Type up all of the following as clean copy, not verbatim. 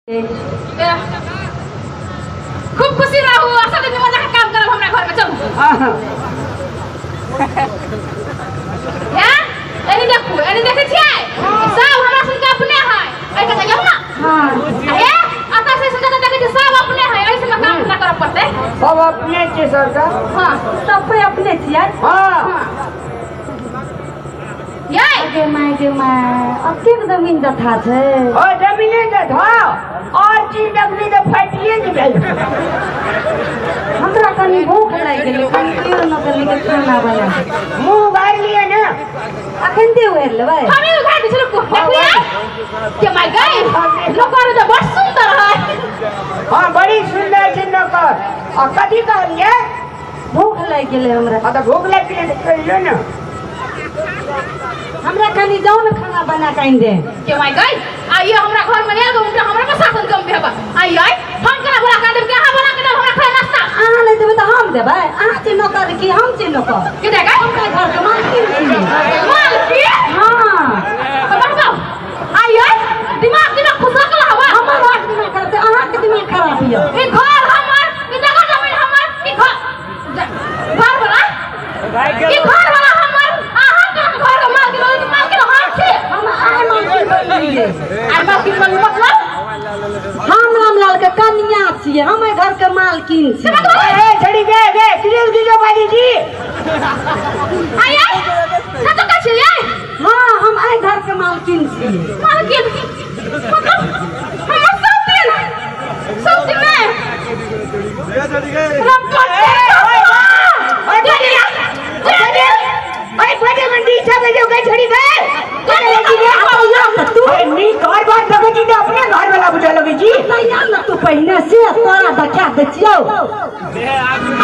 खूब खुशी रहू असल में मजा के काम करब हमरा घर में चलू एनी देखू एनी देखे छियै सब हमरा सुन के अपने है ए कथा कहू ना हां ए आता से सुन के देखे छी सब अपने है ऐसे में काम ना करब पड़ते सब अपने के सरकार हां सब पे अपने छियै हां ये माय अकेक जमीन दथा छै ओ जमीने दथा और चीज जमीन तो फटिए जे भेल हमरा कनी भूख लाग गेलै कनी केओ न कनी के खाना बना मुंह बाहर लिए ना अखन दे उहेर लेबै हमें उघार दे छलु देखिए के माय गई नकर तो बड़ सुंदर है हां बड़ी सुंदर छै नकर आ कथि कहलिए भूख लाग गेलै हमरा आ त भूख लाग गेलै कहियो ना हमरा कनी जाओ न खाना बना के आइन दे के माय गई आइए हमरा घर में ले गो हमरा में शासन कम भेबा आइए हम कना बोला का देब के हां बना के देब हमरा खाना नाश्ता आहा ले देबै त हम देबै आहा छी नौकर की हम छी नौकर के देगा हमरा घर के मालकिन छी मालकिन हां बताओ आइए दिमाग खुश रखल हवा हमर बात दिमाग करते आहा के दिमाग खराब हियो ई घर हमर ई जगह जमीन हमर ई घर वाला ई घर वाला हमर आहा के घर के मालकिन हम छी हम आए मालकिन बनिए आए मालकिन बन मतलब हम रामलाल के कन्या छियै हम घर के मालकिन छी ए छड़ी दे क्लियर दीजो बाजी जी आइए सच का छियै हां हम आए घर के मालकिन छी मालकिन मतलब हम सब में ये छड़ी गए बड़े मंडी सब जो गए छड़ी गए तू नी घर बात लगे जी अपने घर वाला बुझा लगे जी तैया न तू पहिने से तोरा देखा दे छियौ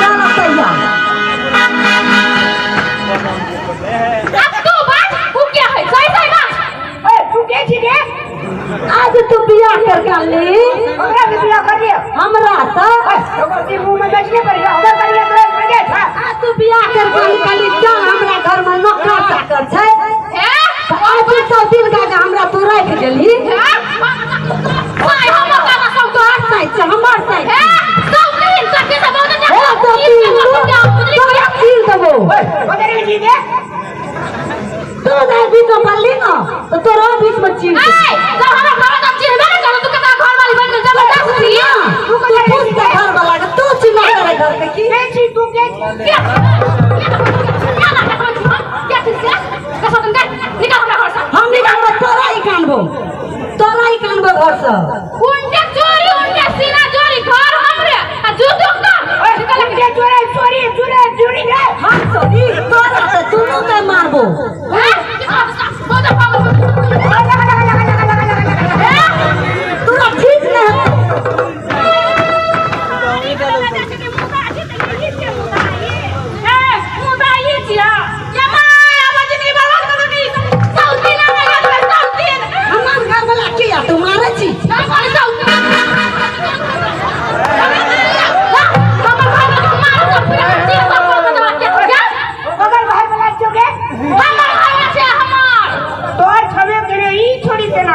चल तैया अब तू बात तू क्या है सही बात ए तू के छी रे आज तू बियाह कर ले हमरा के बियाह कर दिया हमरा तो ओकर मुंह में बैठने पर हमरा करिया तो मजे था आज तू बियाह कर कली चल हमरा घर में नौकर चाकर छै आज सब दिन का हमरा तू राख देली ओए हम का सब तो हटै छै हमर छै सब दिन सके सब बहुत तीन देबो ओकर जी दे तू दे भी तो पल्ली न तो तोरा बीच में चीन ए जब हमरा घर में चीन ना करो तू कता घर वाली बन गई जबरदस्त थी तू को पूछ के घर वाला के तू चिन्ह करे घर के की के छी तू के क्या ना क्या चीज है कैसा तुम दे निकाल हमरा घर से हम निकाल तोरा ही कानबो घर से उनके सीना चोरी घर हमरे आ जूतो का निकाल के चोरी रे हां चोरी तोरा से दोनों के मारबो तोरा ठीक ना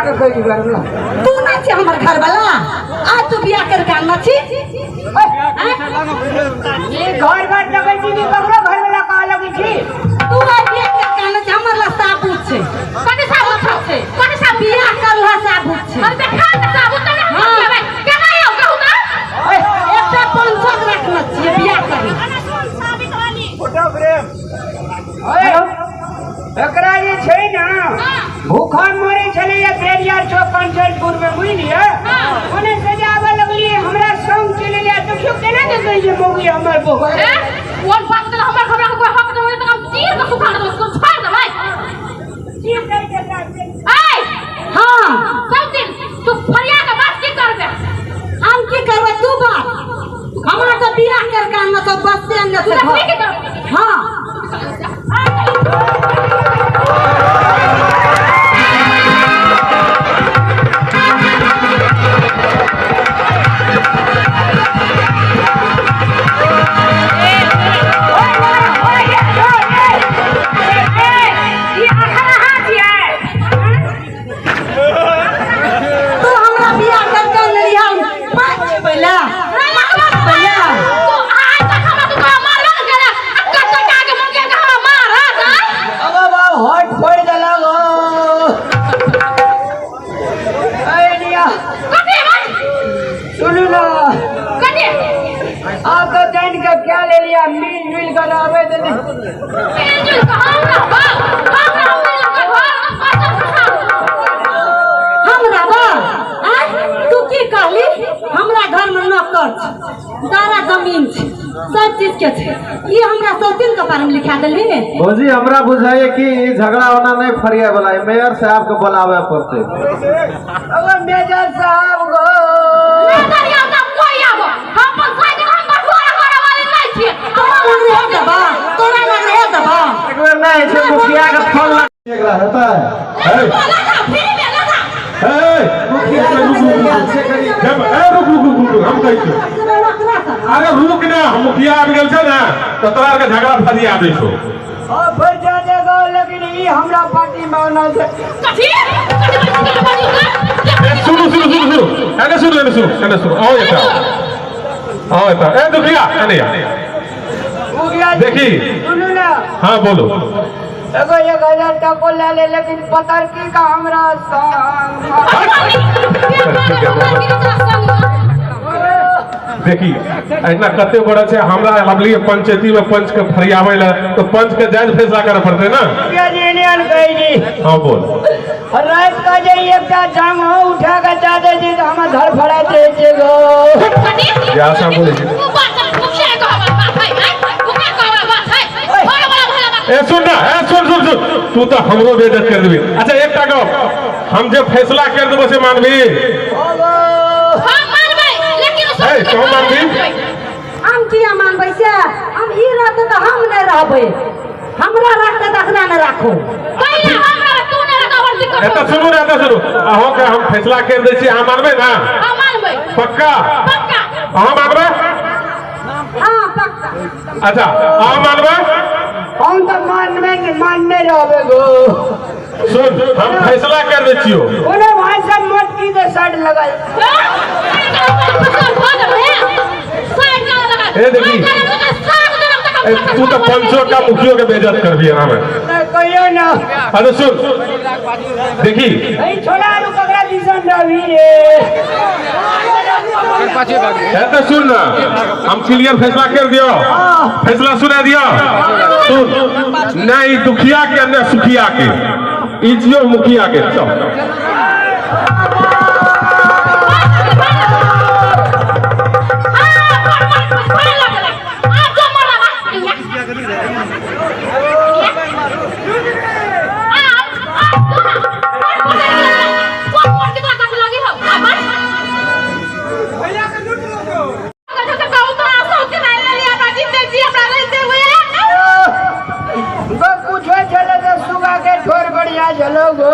तू ना छी हमर घर वाला आज तू बियाह कर के आना छी ये घर बात लगे छी कि ककरो घर वाला कहा लगे छी तू आज बियाह कर के आना छी हमर ला साबुत छै कने साबुत छै कने सा बियाह करला साबुत छै हम देखा के साबुत ने लेबै केना यौ कहू त एकटा 500 रखना छी बियाह करी फोटो फ्रेम ओए एकरा जे छै ना भूखा मरे छले या पेरियार चौक पंचरपुर में बुझ लिया ओने सजावा लगली हमरा संग चले ले देखियो केना के कहि जे मौगी हमर बोल कोन बात आप तो जान के क्या ले लिया मिल कर आवे दे हमरा बा तू की कहली हमरा घर में नौकर सारा जमीन छै सब चीज के छै ये हमरा सब दिन के बारे में लिखा देली भौजी हमरा बुझाइए कि झगड़ा होना नहीं फरिया वाला है मेयर साहब को बुलावे पड़ते अब मेजर साहब गो तोरा लग रहे दबा एक बेर नहीं छै मुखिया के फोन लग एकरा हेता है मुखिया से करी जब रुक हम कहै छी अरे रुक ना हम मुखिया आबि गेल छै ना तो तोरा के झगड़ा फरिया आबै छौ और फिर जाने गो लेकिन ई हमरा पार्टी में ना से सुनो एने सुनो आओ एता ए दुखिया एने मुखिया देखी सुनो ना हाँ बोलो एगो 1000 टको ले ले लेकिन पतर की का हमरा देखी इतना कते बड़ा छै हमरा लवली पंचायती में पंच के फरियावे ला तो पंच के जायज फैसला करे पड़ते ना मुखिया जी ने अन कही जी हाँ बोल रात का जे एकटा जाम हो उठा के जादे जी तो हम घर फड़ा दे छे गो या शाम बोले ए सुन तू तो हमरो बेइज्जत कर देबी अच्छा एकटा गप हम जे फैसला कर देबो से मानबी ए तो मानबी हम किया मानबै से हम ई रहते तो हम नहीं रहबै हमरा रखते तो अखना न राखो एता सुनू अहो के हम फैसला कर दै छी अहाँ मानबै ना पक्का अहाँ मानबै हां पक्का अच्छा अहाँ मानबै हम तो मानने रहबे गो सुन हम फैसला कर दै छियो ओने भाई सब मोटकी दे साइड लगल ए देखी तू तो पंचों का मुखियों के बेइज्जत कर दिया ना मैं कहियो ना अरे सुन देखी ए छोड़ा नु ककरा दिसन रही रे तो सुन ना हम क्लियर फैसला कर दियो फैसला सुना दियो सुन नहीं दुखिया के न सुखिया के इजियो मुखिया के चल कुछ चले तो सुगा के ठोर बढ़िया चलो गो